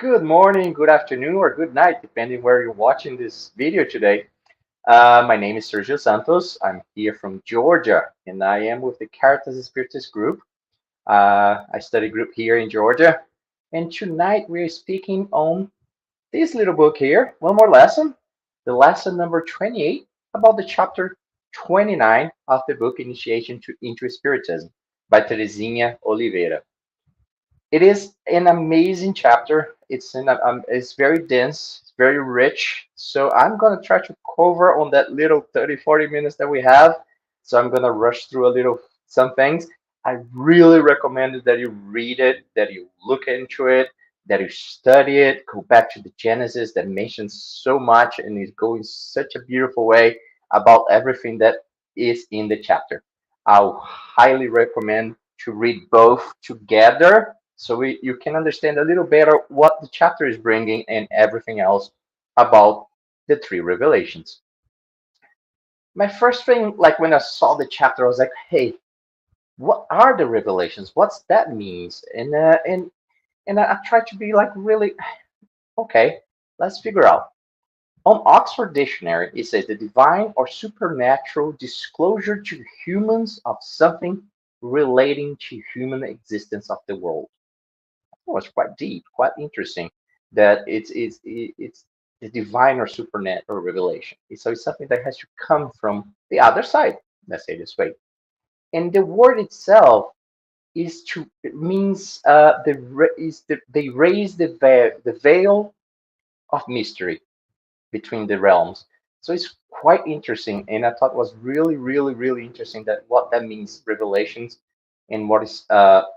Good morning, good afternoon, or good night, depending where you're watching this video today. My name is Sergio Santos. I'm here from Georgia, and I am with the Caritas Spiritist Group. I study group here in Georgia, and tonight we're speaking on this little book here. One more lesson, the lesson number 28 about the chapter 29 of the book Initiation into Spiritism by Teresinha Oliveira. It is an amazing chapter. It's very dense, it's very rich. So I'm gonna try to cover on that little 30, 40 minutes that we have. So I'm gonna rush through a little some things. I really recommend that you read it, that you look into it, that you study it, go back to the Genesis that mentions so much and is going such a beautiful way about everything that is in the chapter. I'll highly recommend to read both together so you can understand a little better what the chapter is bringing and everything else about the three revelations. My first thing, like when I saw the chapter, I was like, hey, what are the revelations? What's that means? And I tried to be like really okay. Let's figure out. On Oxford Dictionary, it says the divine or supernatural disclosure to humans of something relating to human existence of the world. Was quite deep, quite interesting. That it's the divine or supernatural revelation. So it's something that has to come from the other side. Let's say this way. And the word itself is to it means they raise the veil of mystery between the realms. So it's quite interesting, and I thought was really, really, really interesting that what that means, revelations, and what is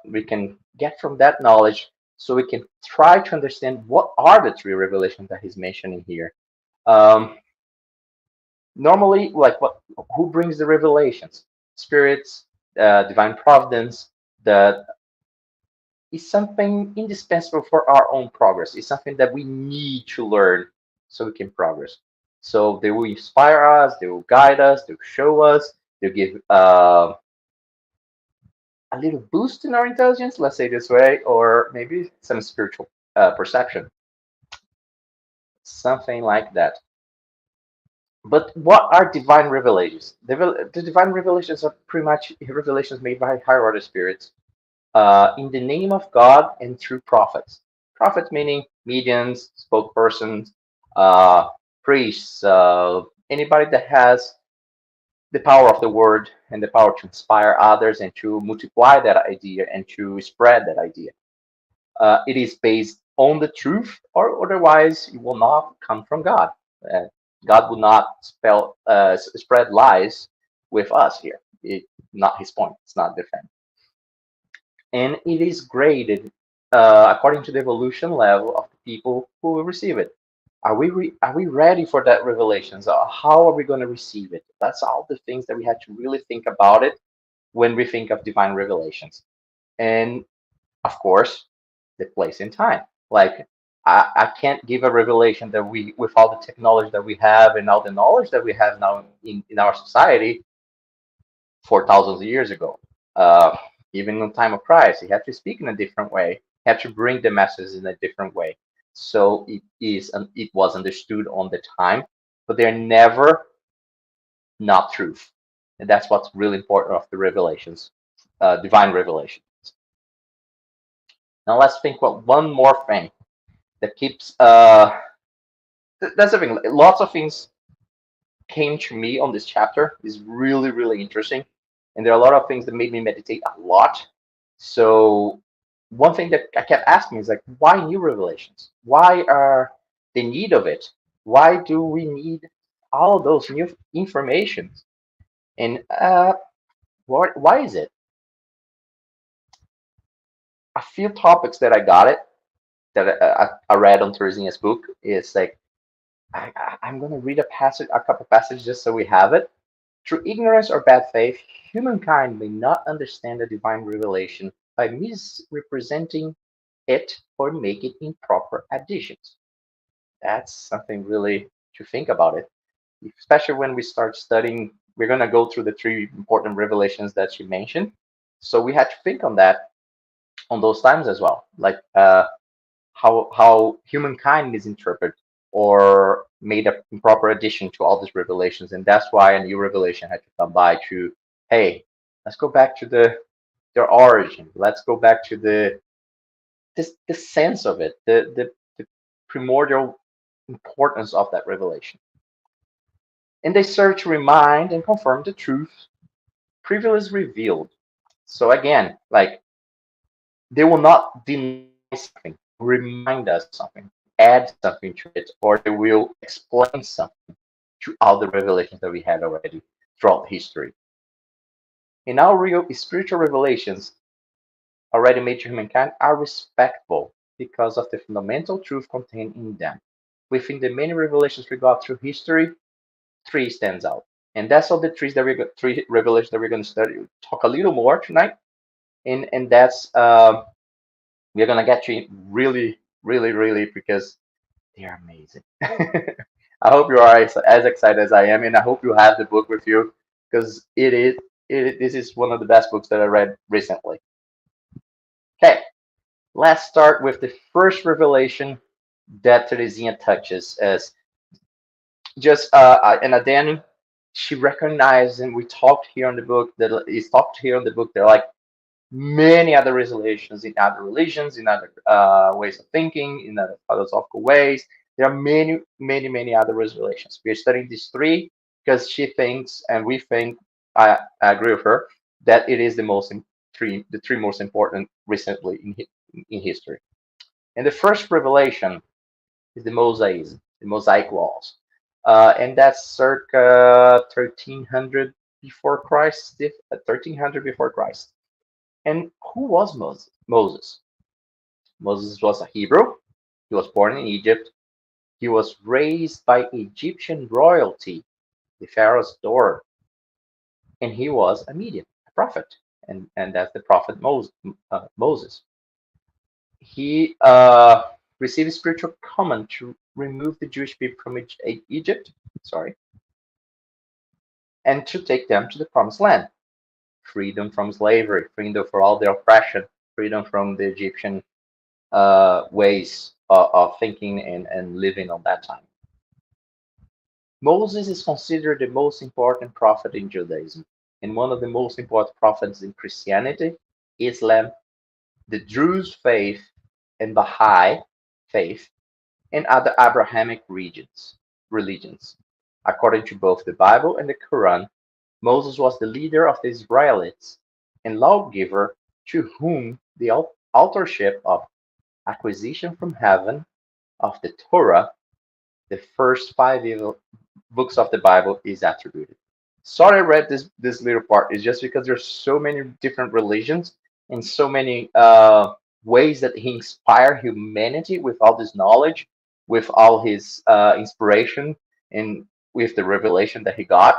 we can get from that knowledge, so we can try to understand what are the three revelations that he's mentioning here. Um, Normally, like what, who brings the revelations? Spirits, divine providence. That is something indispensable for our own progress. It's something that we need to learn so we can progress. So they will inspire us, they will guide us, they'll show us, they'll give a little boost in our intelligence, let's say this way, or maybe some spiritual perception, something like that. But what are divine revelations? The divine revelations are pretty much revelations made by higher order spirits in the name of God and through prophets. Prophets meaning mediums, spokespersons, uh, priests, anybody that has the power of the word and the power to inspire others and to multiply that idea and to spread that idea. It is based on the truth, or otherwise, it will not come from God. Uh, God will not spread lies with us here. Not his point. It's not defense, and it is graded according to the evolution level of the people who will receive it. Are we ready for that revelations? How are we going to receive it? That's all the things that we have to really think about it when we think of divine revelations. And of course, the place and time. Like I can't give a revelation that we, with all the technology that we have and all the knowledge that we have now in our society, 4,000 years ago. Uh, Even in time of Christ, he had to speak in a different way. He had to bring the message in a different way. So it was understood on the time, but they're never not truth. And that's what's really important of the revelations, divine revelation. Now let's think about one more thing that keeps. That's the thing. Lots of things came to me on this chapter. Is really really interesting, and there are a lot of things that made me meditate a lot. So one thing that I kept asking is like, why new revelations? Why are the need of it? Why do we need all those new informations? And what? Why is it? A few topics that I got it that I read on Teresinha's book is like I'm going to read a couple passages just so we have it. Through ignorance or bad faith, humankind may not understand the divine revelation by misrepresenting it or make it improper additions. That's something really to think about it, especially when we start studying. We're going to go through the three important revelations that she mentioned. So we had to think on that on those times as well. Like how humankind is interpreted or made a improper addition to all these revelations, and that's why a new revelation had to come by to, hey, let's go back to their origin. Let's go back to the sense of it, the primordial importance of that revelation. And they serve to remind and confirm the truth previously revealed. So again, like they will not deny something, remind us something, add something to it, or they will explain something to all the revelations that we had already throughout history. And our real spiritual revelations already made to humankind are respectable because of the fundamental truth contained in them. Within the many revelations we got through history, three stands out. And that's all the three revelations that we're going to study, talk a little more tonight. And that's we're gonna get to it really, really, really because they are amazing. I hope you are as excited as I am, and I hope you have the book with you because this is one of the best books that I read recently. Okay, let's start with the first revelation that Teresinha touches as just and then she recognized, and we talked here on the book that is talked here on the book. They're like many other resolutions in other religions, in other ways of thinking, in other philosophical ways. There are many, many, many other resolutions. We're studying these three because she thinks, and we think, I agree with her, that it is the three most important recently in history. And the first revelation is the Mosaicism, the Mosaic laws. And that's circa 1300 before Christ, 1300 before Christ. And who was Moses? Moses was a Hebrew. He was born in Egypt. He was raised by Egyptian royalty, the Pharaoh's daughter. And he was a medium, a prophet. And that's the prophet Moses. He received spiritual command to remove the Jewish people from Egypt, sorry, and to take them to the promised land. Freedom from slavery, freedom for all their oppression, freedom from the Egyptian ways of thinking and living on that time. Moses is considered the most important prophet in Judaism and one of the most important prophets in Christianity, Islam, the Druze faith, and Baha'i faith, and other Abrahamic religions. According to both the Bible and the Quran, Moses was the leader of the Israelites and lawgiver to whom the authorship of acquisition from heaven of the Torah, the first five books of the Bible, is attributed. Sorry I read this little part. It's just because there's so many different religions and so many ways that he inspired humanity with all this knowledge, with all his inspiration, and with the revelation that he got.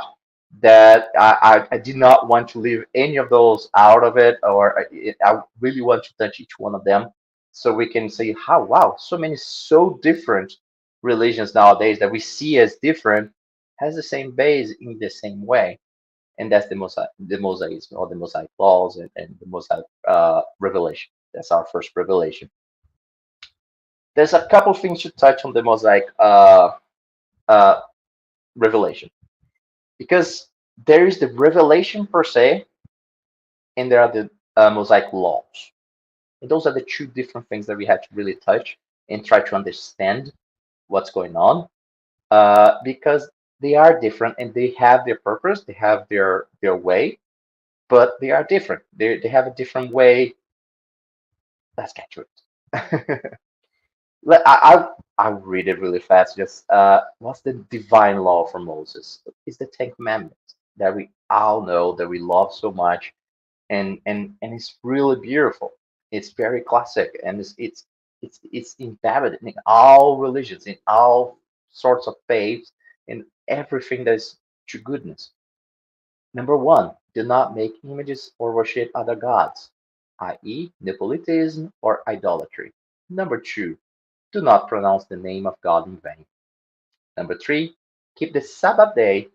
That I did not want to leave any of those out of it, or I really want to touch each one of them so we can see how, wow, so many so different religions nowadays that we see as different has the same base in the same way. And that's the Mosaicism, or the Mosaic laws, and the Mosaic revelation. That's our first revelation. There's a couple things to touch on the Mosaic uh, revelation, because there is the revelation per se, and there are the Mosaic laws. And those are the two different things that we had to really touch and try to understand what's going on, because they are different and they have their purpose, they have their way, but they are different. They have a different way. Let's get to it. I'll read it really fast. Just what's the divine law for Moses? It's the Ten Commandments that we all know, that we love so much, and it's really beautiful. It's very classic, and it's embedded in all religions, in all sorts of faiths, in everything that is to goodness. Number one, do not make images or worship other gods, i.e., nepolytheism or idolatry. Number two, do not pronounce the name of God in vain. Number three, keep the Sabbath day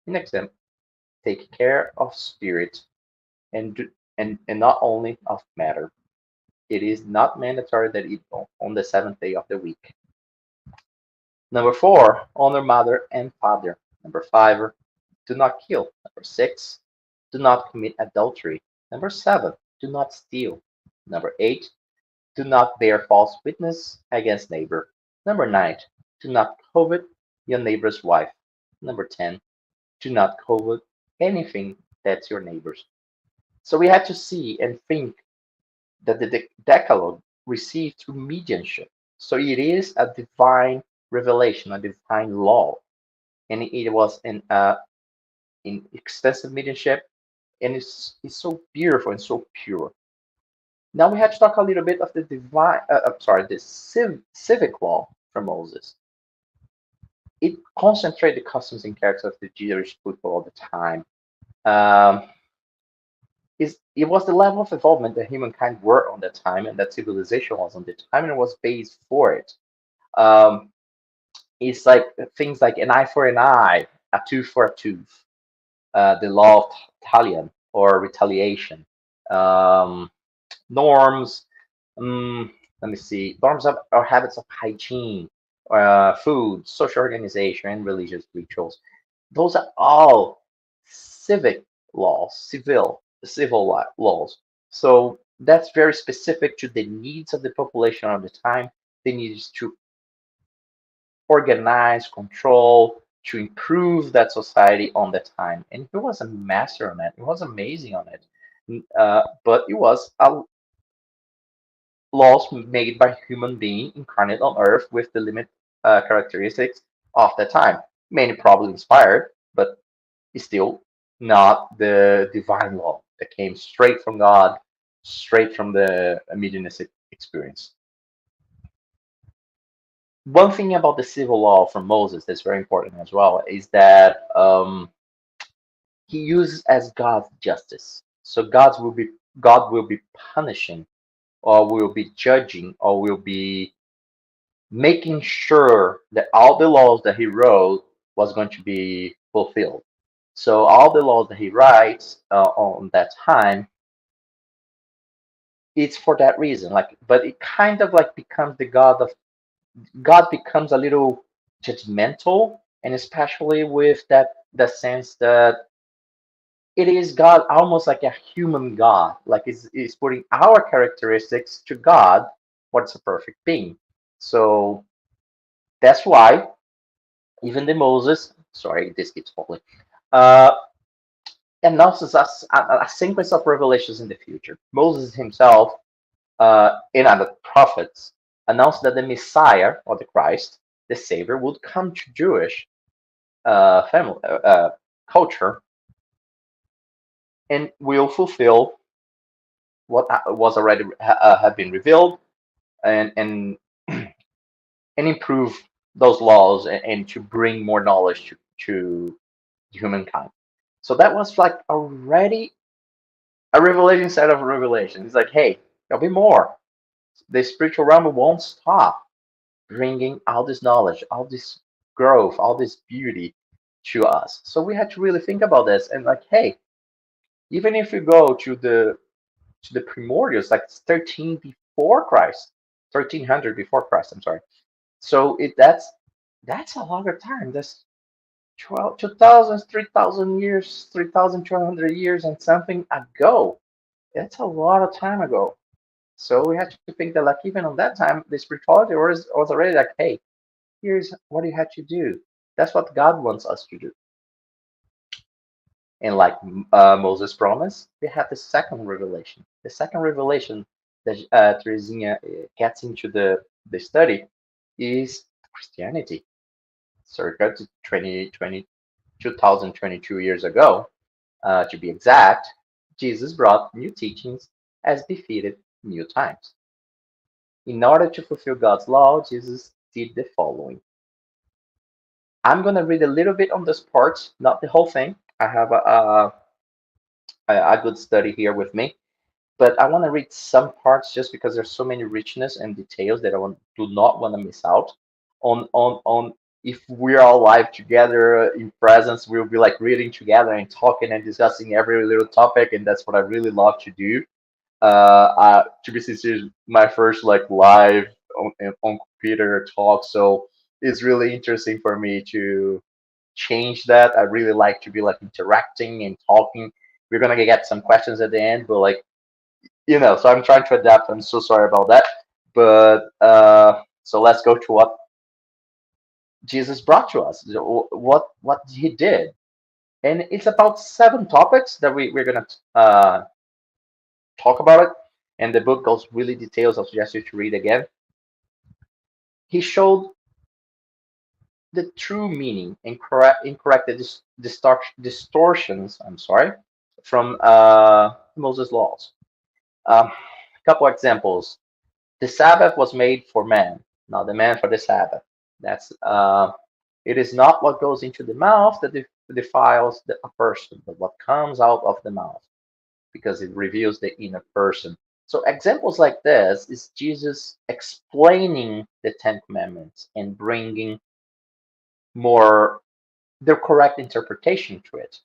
in exempt. Take care of spirit and not only of matter. It is not mandatory that eat on the seventh day of the week. Number 4, honor mother and father. Number 5, do not kill. Number 6, do not commit adultery. Number 7, do not steal. Number 8, do not bear false witness against neighbor. Number 9, do not covet your neighbor's wife. Number 10, do not covet anything that's your neighbor's. So we had to see and think that the Decalogue received through mediumship. So it is a divine revelation, a divine law, and it was in extensive mediumship, and it's so beautiful and so pure. Now we have to talk a little bit of the civic law from Moses. It concentrated the customs and character of the Jewish people all the time. Um, it was the level of involvement that humankind were on that time, and that civilization was on the time, and it was based for it. Um, it's like things like an eye for an eye, a tooth for a tooth, the law of talion or retaliation, um, norms. Let me see, norms of or habits of hygiene, food, social organization, and religious rituals. Those are all civic laws, civil laws. So that's very specific to the needs of the population of the time. They needed to organize, control, to improve that society on the time. And he was a master on it. He was amazing on it. But it was a laws made by human being incarnate on Earth with the limit characteristics of the time. Many probably inspired, but it's still not the divine law that came straight from God, straight from the mediumistic experience. One thing about the civil law from Moses that's very important as well is that he uses as God's justice. So God will be punishing, or will be judging, or will be making sure that all the laws that he wrote was going to be fulfilled. So all the laws that he writes on that time, it's for that reason. Like, but it kind of like becomes God becomes a little judgmental, and especially with that sense that it is God almost like a human God, like it's putting our characteristics to God, what's a perfect being. So that's why even the Moses, sorry, this keeps falling, uh, announces us a sequence of revelations in the future. Moses himself and other prophets announced that the Messiah, or the Christ, the Savior, would come to Jewish family culture and will fulfill what was already had been revealed, and and improve those laws, and to bring more knowledge to humankind. So that was like already a revelation set of revelations. It's like, hey, there'll be more. The spiritual realm won't stop bringing all this knowledge, all this growth, all this beauty to us. So we had to really think about this, and like, hey, even if you go to the primordials, like 13 before Christ, 1300 before Christ. I'm sorry. So that's a longer time. That's 12, 2000, 3000 years, 3200 years, and something ago. That's a lot of time ago. So we had to think that, like, even on that time, the spirituality was already like, hey, here's what you had to do. That's what God wants us to do. And like Moses promised, we have the second revelation. The second revelation that Teresinha gets into the study is Christianity. Circa 2022 years ago, to be exact, Jesus brought new teachings as befitted new times. In order to fulfill God's law, Jesus did the following. I'm going to read a little bit on this part, not the whole thing. I have a good study here with me, but I want to read some parts just because there's so many richness and details that do not want to miss out on. If we're all live together in presence, we'll be like reading together and talking and discussing every little topic, and that's what I really love to do. To be sincere, my first like live on computer talk, so it's really interesting for me to change that. I really like to be like interacting and talking. We're gonna get some questions at the end, but like so I'm trying to adapt. I'm so sorry about that. But so let's go to what Jesus brought to us, what he did, and it's about 7 topics that we're gonna talk about it. And the book goes really details. I'll suggest you to read again. He showed the true meaning and incorrect distortions. I'm sorry, from Moses' laws. A couple examples. The Sabbath was made for man, not the man for the Sabbath. That's it is not what goes into the mouth that defiles a person, but what comes out of the mouth, because it reveals the inner person. So examples like this is Jesus explaining the Ten Commandments and bringing more the correct interpretation to it.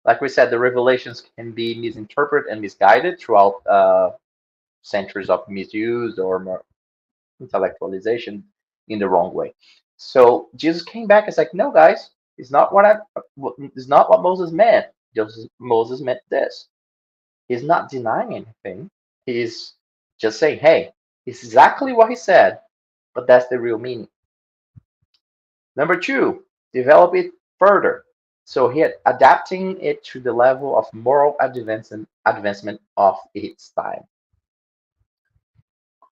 Like we said, the revelations can be misinterpreted and misguided throughout centuries of misuse or more intellectualization in the wrong way. So Jesus came back and said, "No, guys, it's not what Moses meant. Moses meant this." He's not denying anything. He's just saying, "Hey, it's exactly what he said, but that's the real meaning." Number two, develop it further. So he adapting it to the level of moral advancement of its time.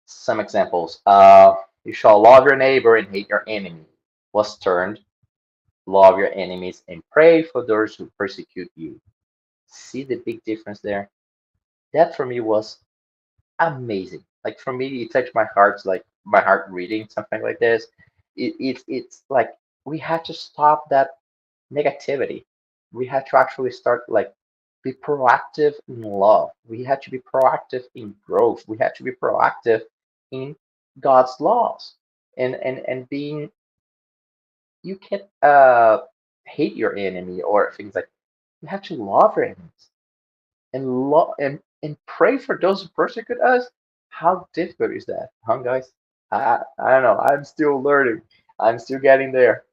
Some examples. You shall love your neighbor and hate your enemy. Was turned, love your enemies and pray for those who persecute you. See the big difference there? That for me was amazing. Like for me, it touched my heart, like my heart reading something like this. It's like we had to stop that negativity. We had to actually start like be proactive in love. We had to be proactive in growth. We had to be proactive in God's laws and being you can't hate your enemy or things like you have to love your enemies and love and pray for those who persecute us. How difficult is that, huh, guys? I don't know. I'm still learning. I'm still getting there.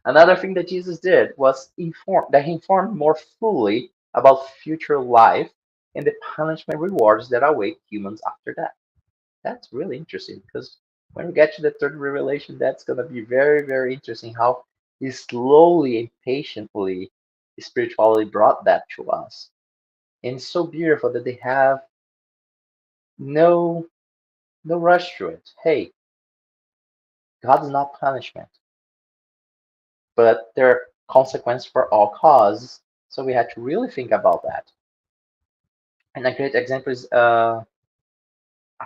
Another thing that Jesus did was he informed more fully about future life and the punishment rewards that await humans after that. That's really interesting because when we get to the third revelation, that's going to be very, very interesting how he slowly and patiently spirituality brought that to us. And it's so beautiful that they have no no rush to it. Hey, God is not punishment, but there are consequences for all causes. So we had to really think about that. And a great example is a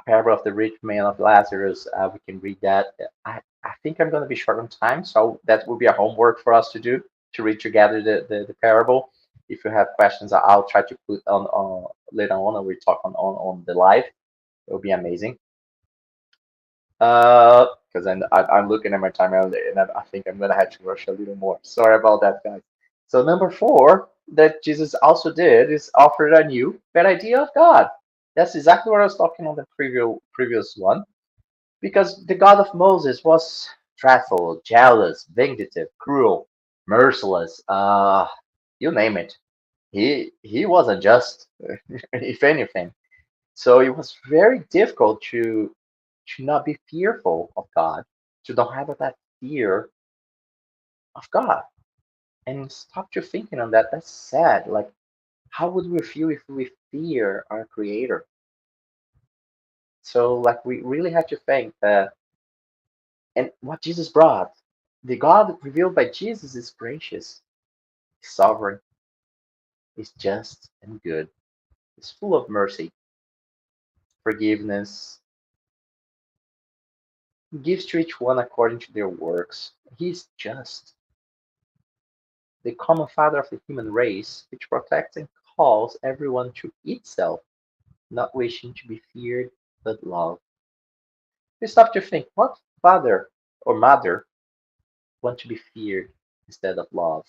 parable of the rich man of Lazarus. We can read that. I think I'm going to be short on time, so that will be a homework for us to do to read together the parable. If you have questions, I'll try to put on later on, and we talk on the live. It will be amazing. Because I'm looking at my time and I think I'm gonna have to rush a little more. Sorry about that, guys. So number four that Jesus also did is offered a new better idea of God. That's exactly what I was talking on the previous one. Because the God of Moses was wrathful, jealous, vindictive, cruel, merciless, you name it. He wasn't just, if anything. So it was very difficult to not be fearful of God, to not have that fear of God. And stop to thinking on that. That's sad. Like, how would we feel if we fear our Creator? So, like, we really have to think that, and what Jesus brought, the God revealed by Jesus is gracious, sovereign, is just and good, is full of mercy, forgiveness, gives to each one according to their works. He's just the common father of the human race, which protects and calls everyone to itself, not wishing to be feared but loved. We stop to think, what father or mother want to be feared instead of loved?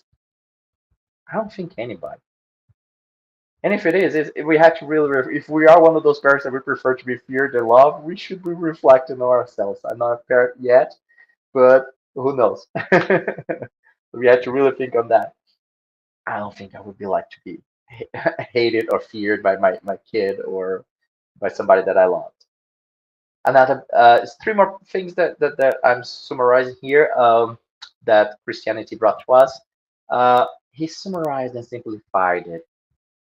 I don't think anybody. And if it is, if we had to really, if we are one of those parents that we prefer to be feared and loved, we should be reflecting on ourselves. I'm not a parent yet, but who knows? We had to really think on that. I don't think I would be like to be hated or feared by my kid or by somebody that I love. Another three more things that I'm summarizing here that Christianity brought to us. He summarized and simplified it.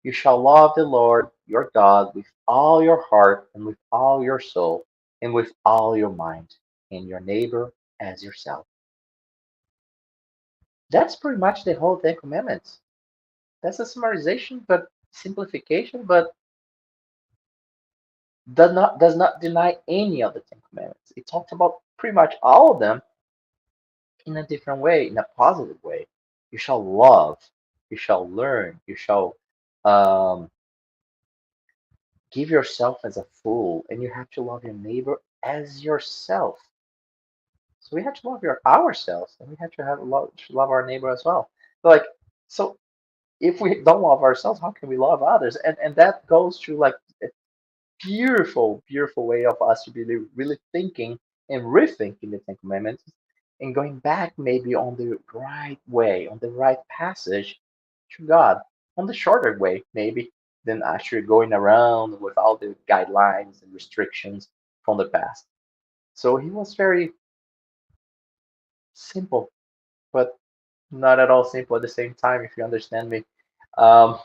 You shall love the Lord your God with all your heart and with all your soul and with all your mind, and your neighbor as yourself. That's pretty much the whole Ten Commandments. That's a summarization, but simplification, but does not deny any of the Ten Commandments. It talks about pretty much all of them in a different way, in a positive way. You shall love, you shall learn, you shall um, give yourself as a fool, and you have to love your neighbor as yourself. So we have to love ourselves, and we have to love our neighbor as well. Like, so if we don't love ourselves, how can we love others? And that goes through like a beautiful, beautiful way of us to be really thinking and rethinking the Ten Commandments and going back maybe on the right way, on the right passage to God, on the shorter way maybe than actually going around with all the guidelines and restrictions from the past. So he was very simple, but not at all simple at the same time, if you understand me. Um,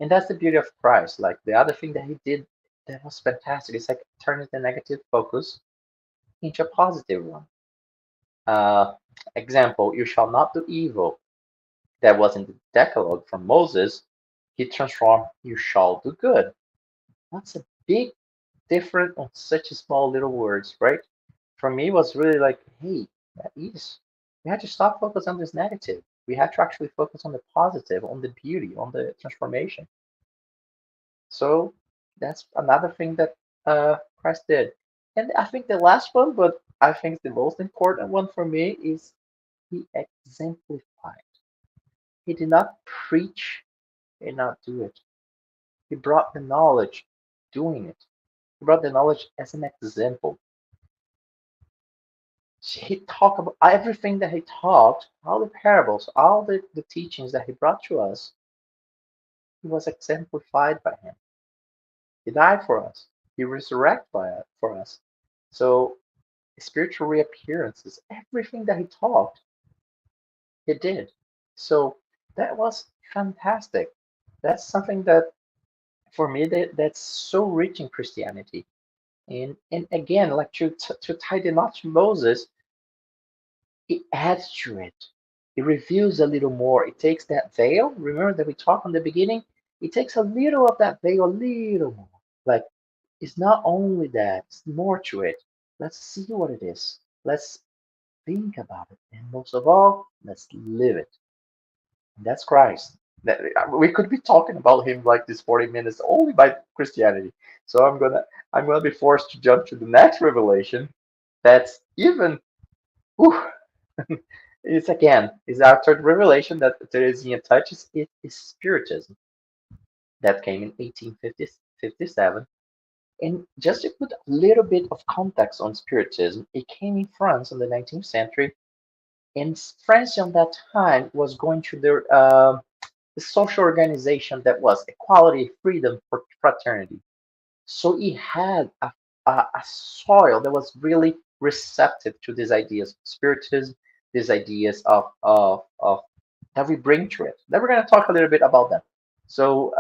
and that's the beauty of Christ. Like the other thing that he did that was fantastic is like turning the negative focus into a positive one. Uh, Example, you shall not do evil. That was in the Decalogue from Moses. He transformed, you shall do good. That's a big difference on such a small little words, right? For me, it was really like, hey, that is, we had to stop focus on this negative. We had to actually focus on the positive, on the beauty, on the transformation. So that's another thing that Christ did. And I think the last one, but I think the most important one for me is he exemplified. He did not preach and not do it. He brought the knowledge doing it. He brought the knowledge as an example. He talked about everything that he taught, all the parables, all the teachings that he brought to us. He was exemplified by him. He died for us. He resurrected for us. So spiritual reappearances, everything that he taught, he did. So that was fantastic. That's something that for me that's so rich in Christianity. And again, like to tie the knot to Moses, it adds to it. It reveals a little more. It takes that veil. Remember that we talked in the beginning. It takes a little of that veil, a little more. Like it's not only that, it's more to it. Let's see what it is. Let's think about it. And most of all, let's live it. And that's Christ. We could be talking about him like this 40 minutes only by Christianity. So I'm gonna be forced to jump to the next revelation. That's even whew, it's again is our third revelation that Teresia touches. It is Spiritism that came in 1857. And just to put a little bit of context on Spiritism, it came in France in the 19th century. And France at that time was going through the social organization that was equality, freedom, fraternity. So it had a soil that was really receptive to these ideas of spiritism, these ideas of that we bring to it. Then we're going to talk a little bit about that. So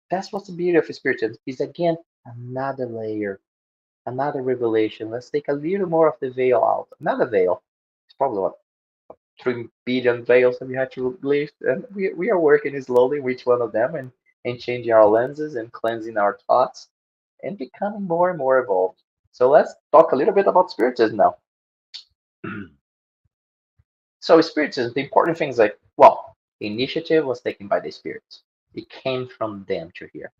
that's what's the beauty of spiritism is again another layer, another revelation. Let's take a little more of the veil out. Another veil. It's probably what 3 billion veils that we had to lift, and we are working slowly with each one of them and changing our lenses and cleansing our thoughts and becoming more and more evolved. So let's talk a little bit about spiritism now. So spiritism, the important things like, well, the initiative was taken by the spirits. It came from them to here.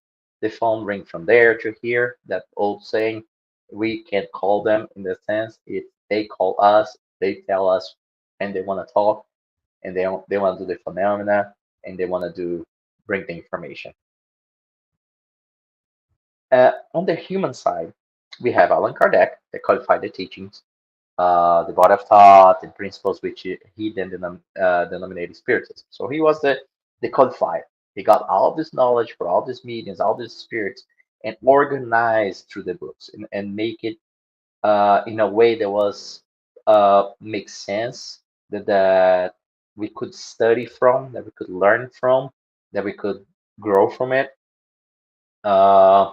The phone ring from there to here. That old saying, we can't call them in the sense if they call us, they tell us, and they want to talk, and they want to do the phenomena, and they want to do bring the information. On the human side, we have Allan Kardec that codified the teachings, the body of thought and principles which he then denominated Spiritism. So he was the codifier. He got all this knowledge for all these mediums, all these spirits, and organized through the books and make it in a way that was makes sense, that we could study from, that we could learn from, that we could grow from it. Uh,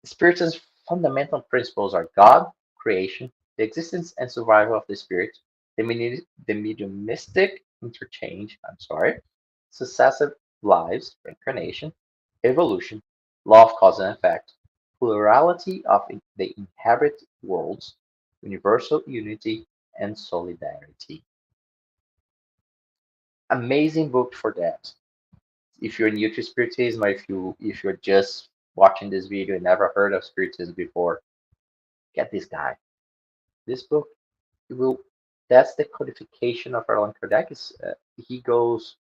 Spiritism's fundamental principles are God, creation, the existence and survival of the spirit, the mediumistic interchange, successive lives, reincarnation, evolution, law of cause and effect, plurality of the inhabit worlds, universal unity, and solidarity. Amazing book for that. If you're new to Spiritism, or if you're just watching this video and never heard of Spiritism before, get this guy. This book will that's the codification of Allan Kardec. He goes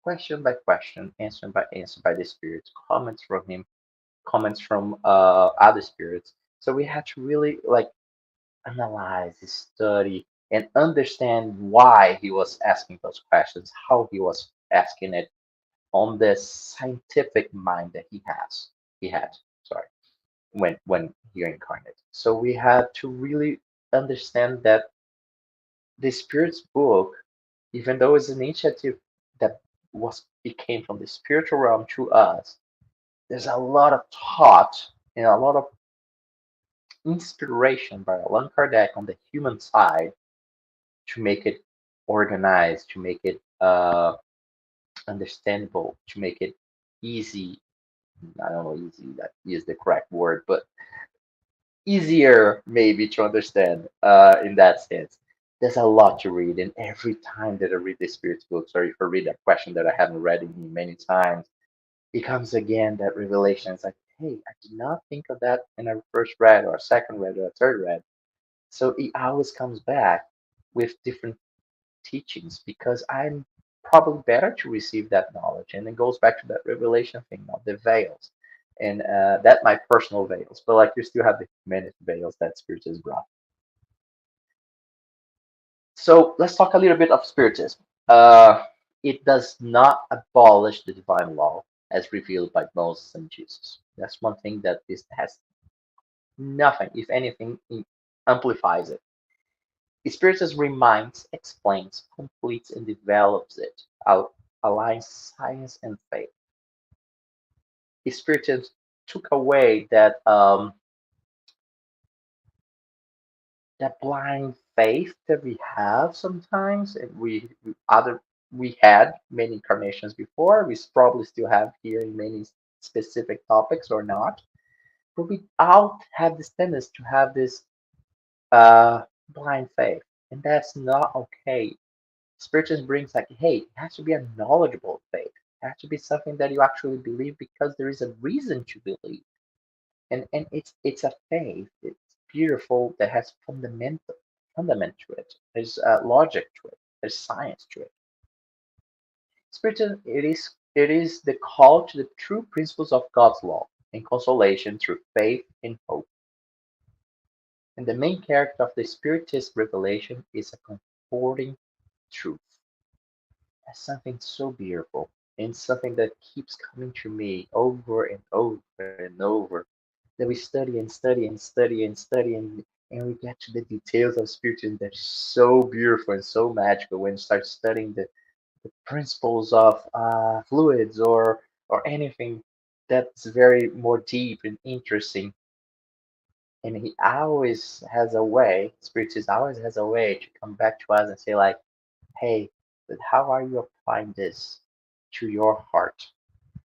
question by question, answer by answer by the spirits, comments from him, comments from other spirits. So we had to really like analyze, study, and understand why he was asking those questions, how he was asking it, on the scientific mind that he had, sorry, when he incarnated. So we had to really understand that the Spirit's book, even though it's an initiative that was became from the spiritual realm to us, there's a lot of thought and a lot of inspiration by Allan Kardec on the human side to make it organized, to make it understandable, to make it easy. I don't know, easy that is the correct word, but easier maybe to understand in that sense. There's a lot to read, and every time that I read the Spirit's books, or if I read a question that I haven't read in many times, it comes again that revelation. It's like, hey, I did not think of that when I first read, or a second read, or a third read. So it always comes back with different teachings because I'm probably better to receive that knowledge. And it goes back to that revelation thing of the veils. And that my personal veils, but like you still have the humanity veils that Spirit has brought. So let's talk a little bit of Spiritism. It does not abolish the divine law as revealed by Moses and Jesus. That's one thing that this has nothing, if anything, amplifies it. Spiritism reminds, explains, completes, and develops it, aligns science and faith. Spiritism took away that blind faith that we have sometimes, and we had many incarnations before. We probably still have here in many specific topics or not, but we all have this tendency to have this uh, blind faith, and that's not okay. Spiritism brings like, hey, it has to be a knowledgeable faith. It has to be something that you actually believe because there is a reason to believe, and it's a faith. It's beautiful that has fundament to it. There's logic to it. There's science to it. Spiritism it is the call to the true principles of God's law and consolation through faith and hope. And the main character of the Spiritist revelation is a comforting truth. That's something so beautiful and something that keeps coming to me over and over and over. That we study and study and study and study and we get to the details of spiritism that's so beautiful and so magical when you start studying the principles of fluids or anything that's very more deep and interesting. And he always has a way, spiritism always has a way to come back to us and say like, hey, but how are you applying this to your heart?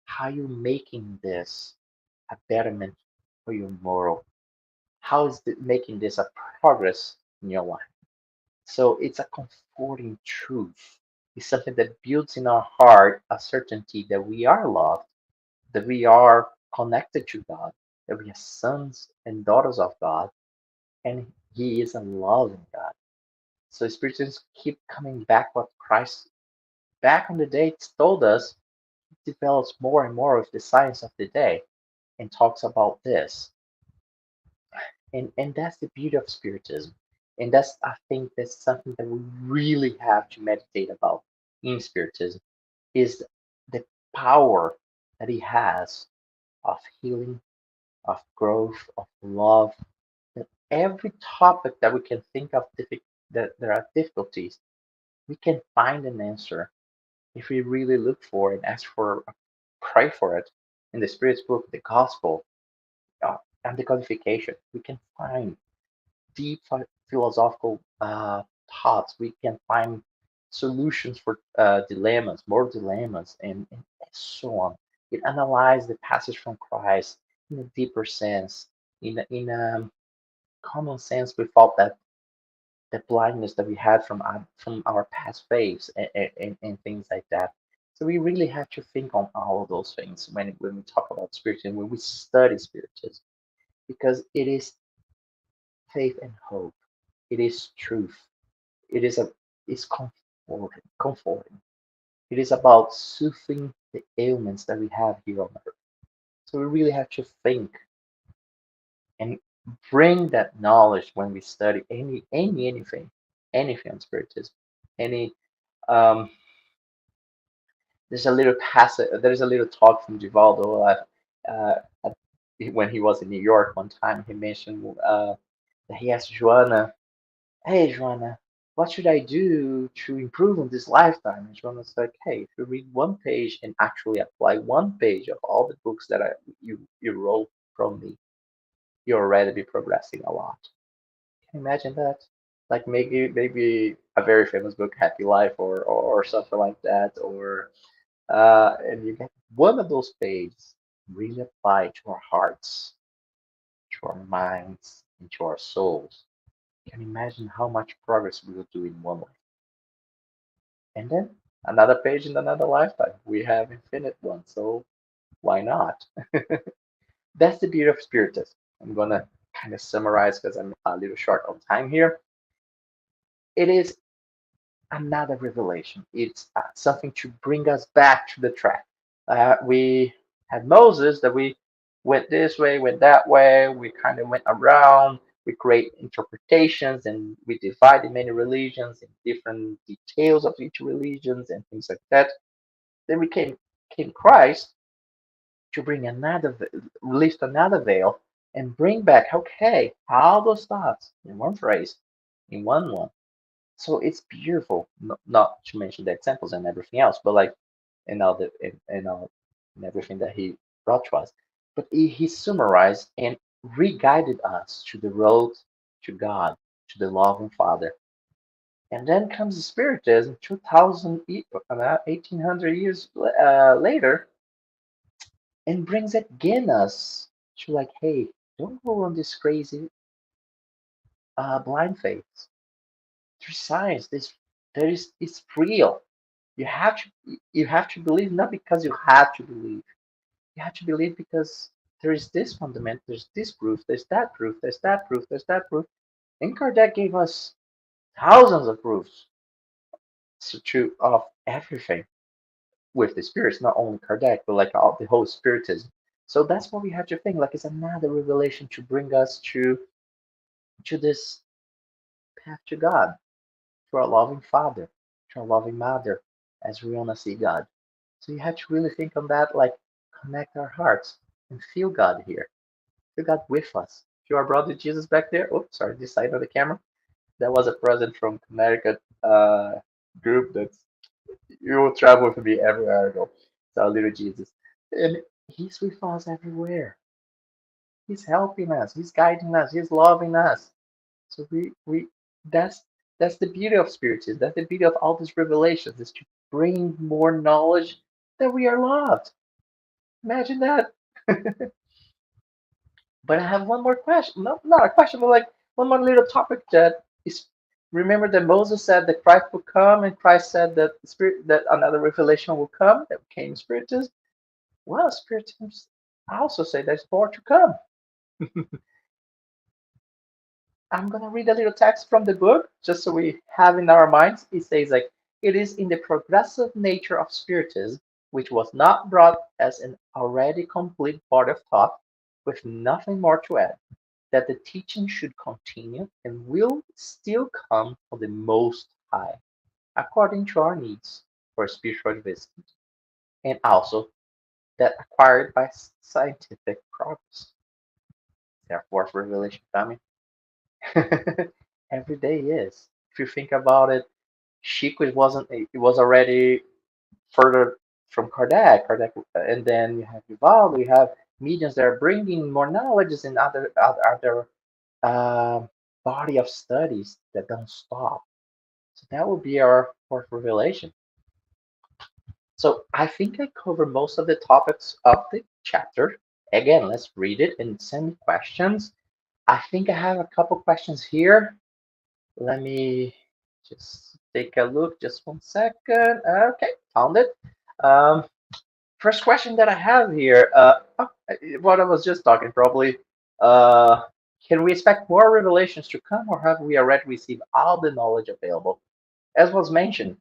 How are you making this a betterment for your moral? How is it making this a progress in your life? So it's a comforting truth. It's something that builds in our heart a certainty that we are loved, that we are connected to God, that we are sons and daughters of God, and He is a loving God. So spiritualists keep coming back what Christ back in the day told us. develops more and more with the science of the day and talks about this. And that's the beauty of Spiritism. And that's, I think, that's something that we really have to meditate about in Spiritism, is the power that it has of healing, of growth, of love. That every topic that we can think of, that there are difficulties, we can find an answer if we really look for it and ask for, pray for it. In the Spirit's book, the Gospel, and the codification, we can find deep philosophical thoughts. We can find solutions for dilemmas, moral dilemmas, and so on. It analyzes the passage from Christ in a deeper sense, in a common sense, without that blindness that we had from our past faiths and things like that. So we really have to think on all of those things when we talk about spiritism, when we study spiritism, because it is faith and hope. It is truth. It is a it's comforting. It is about soothing the ailments that we have here on earth. So we really have to think and bring that knowledge when we study anything on spiritism. Any um, there's a little passage. There's a little talk from Givaldo when he was in New York one time. He mentioned that he asked Joanna, "Hey, Joanna, what should I do to improve on this lifetime?" And Joanna's like, "Hey, if you read one page and actually apply one page of all the books that you wrote from me, you'll already be progressing a lot." Can you imagine that? Like maybe a very famous book, Happy Life, or something like that, or and you get one of those pages really apply to our hearts, to our minds, and to our souls. Can you imagine how much progress we will do in one life? And then another page in another lifetime. We have infinite ones, so why not? That's the beauty of Spiritism. I'm gonna kind of summarize because I'm a little short on time here. It is another revelation. It's something to bring us back to the track. We had Moses that we went this way, went that way. We kind of went around. We create interpretations and we divided many religions in different details of each religions and things like that. Then we came Christ to bring lift another veil and bring back, okay, all those thoughts in one phrase, in one. So it's beautiful, not to mention the examples and everything else, but like and all the and all and everything that he brought to us. But he summarized and re-guided us to the road to God, to the loving Father. And then comes the Spiritism, 1800 years later, and brings again us to like, hey, don't go on this crazy blind faith. Through science, it's real. You have to believe not because you have to believe. You have to believe because there is this fundament, there's this proof, there's that proof, there's that proof, there's that proof. And Kardec gave us thousands of proofs of everything with the spirits, not only Kardec, but like all the whole spiritism. So that's what we have to think. Like it's another revelation to bring us to this path to God, to our loving Father, to our loving Mother, as we want to see God. So you have to really think on that, like connect our hearts and feel God here. Feel God with us. Feel our brother Jesus back there. Oh, sorry, this side of the camera. That was a present from Connecticut group that you will travel with me everywhere I go. It's our little Jesus. And he's with us everywhere. He's helping us, he's guiding us, he's loving us. So we that's that's the beauty of spiritism. That's the beauty of all these revelations is to bring more knowledge that we are loved. Imagine that. But I have one more question. No, not a question, but like one more little topic that is. Remember that Moses said that Christ would come, and Christ said that the spirit that another revelation will come that became spiritism. Well, spiritism also say there's more to come. I'm gonna read a little text from the book just so we have in our minds. It says like it is in the progressive nature of spiritism which was not brought as an already complete part of thought, with nothing more to add, that the teaching should continue and will still come from the Most High, according to our needs for spiritual advancement, and also that acquired by scientific progress. Therefore, for revelation coming, every day is. If you think about it, Chico wasn't. It was already further from Kardec, and then you have Vivaldo, you have mediums that are bringing more knowledges and other uh, body of studies that don't stop. So that would be our fourth revelation. So I think I covered most of the topics of the chapter. Again, let's read it and send me questions. I think I have a couple questions here. Let me just take a look. Just 1 second. Okay, found it. Um, First question that I have here. What I was just talking probably. Uh, can we expect more revelations to come, or have we already received all the knowledge available? As was mentioned,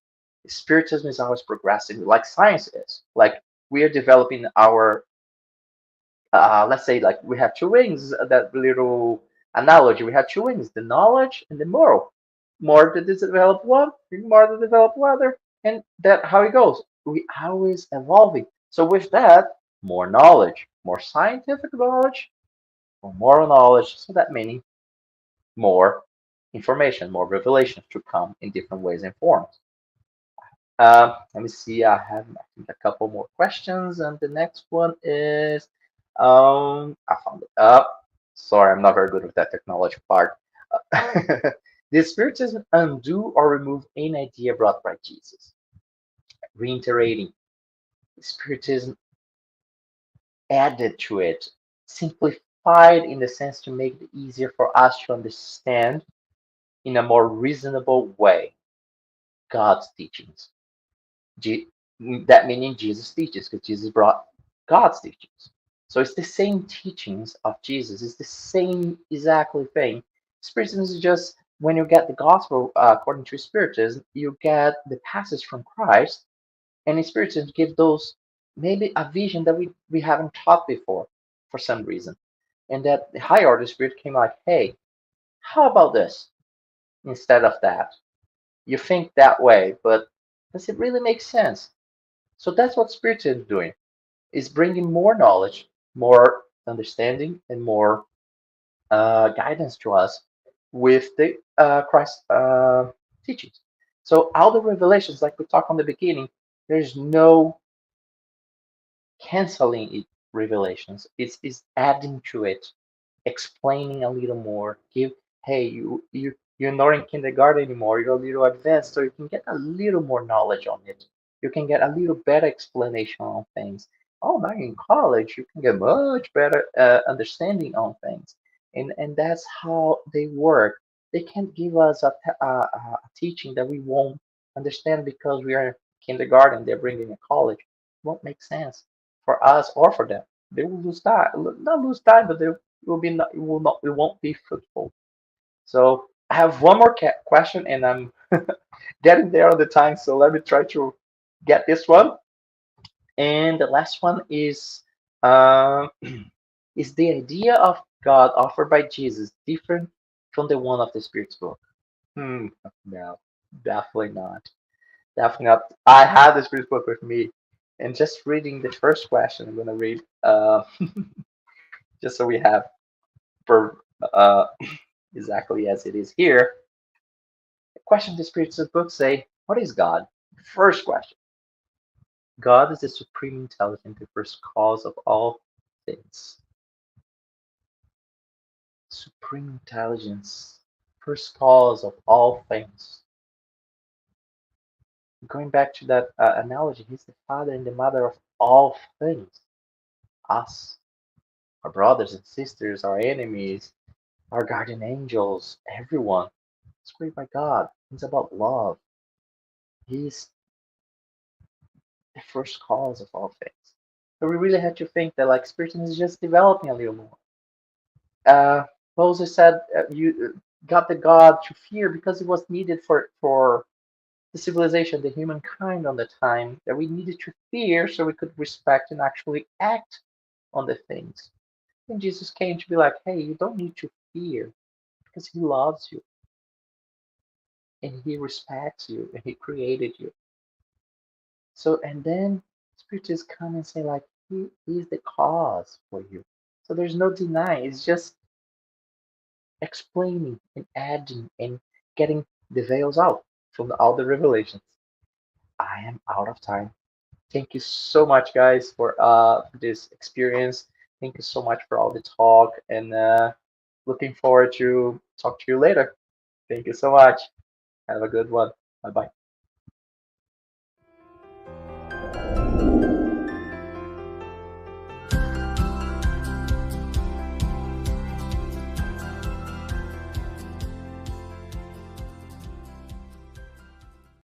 Spiritism is always progressing, like science is. Like we are developing our, let's say, like we have two wings. That little analogy. We have two wings: the knowledge and the moral. More to develop one, more to develop other, and that how it goes. We always evolving. So with that, more knowledge, more scientific knowledge, or moral knowledge. So that meaning more information, more revelations to come in different ways and forms. Let me see. I have I think a couple more questions, and the next one is I found it up. Sorry, I'm not very good with that technology part. Did Spiritism undo or remove any idea brought by Jesus? Reiterating, Spiritism added to it, simplified in the sense to make it easier for us to understand in a more reasonable way God's teachings. That meaning Jesus teaches, because Jesus brought God's teachings. So it's the same teachings of Jesus. It's the same exactly thing. Spiritism is just when you get the gospel according to Spiritism, you get the passage from Christ, and in Spiritism give those maybe a vision that we haven't taught before for some reason. And that the higher order spirit came like, hey, how about this instead of that? You think that way, but does it really make sense? So that's what Spiritism is doing, is bringing more knowledge, more understanding, and more guidance to us with the Christ teachings. So all the revelations, like we talked on the beginning, there's no canceling it, revelations. It's adding to it, explaining a little more. Give, hey, you're not in kindergarten anymore. You're a little advanced, so you can get a little more knowledge on it. You can get a little better explanation on things. Oh, now you're in college, you can get much better understanding on things, and that's how they work. They can't give us a teaching that we won't understand because we are in kindergarten. They're bringing a college. It won't make sense for us or for them. They will lose time, not lose time, but they will be not, it will not, it won't be fruitful. So I have one more question, and I'm getting there on the time. So let me try to get this one. And the last one uh, is the idea of God offered by Jesus different from the one of the Spirit's book? No, definitely not. Definitely not. I have the Spirit's book with me, and just reading the first question, I'm gonna read just so we have per exactly as it is here. The question the spirits of books say, what is God? First question. God is the supreme intelligence, the first cause of all things. Supreme intelligence, first cause of all things. Going back to that analogy, he's the father and the mother of all things. Us, our brothers and sisters, our enemies, our guardian angels, everyone. It's created by God. It's about love. He's the first cause of all things. So we really have to think that like Spiritism is just developing a little more. Uh, Moses said, "You got the God to fear because it was needed for the civilization, the humankind on the time, that we needed to fear so we could respect and actually act on the things. And Jesus came to be like, hey, you don't need to fear because he loves you and he respects you and he created you. So, and then spiritists come and say, like, he is the cause for you. So there's no denying. It's just explaining and adding and getting the veils out from all the revelations. I am out of time. Thank you so much, guys, for this experience. Thank you so much for all the talk, and looking forward to talk to you later. Thank you so much. Have a good one. Bye bye.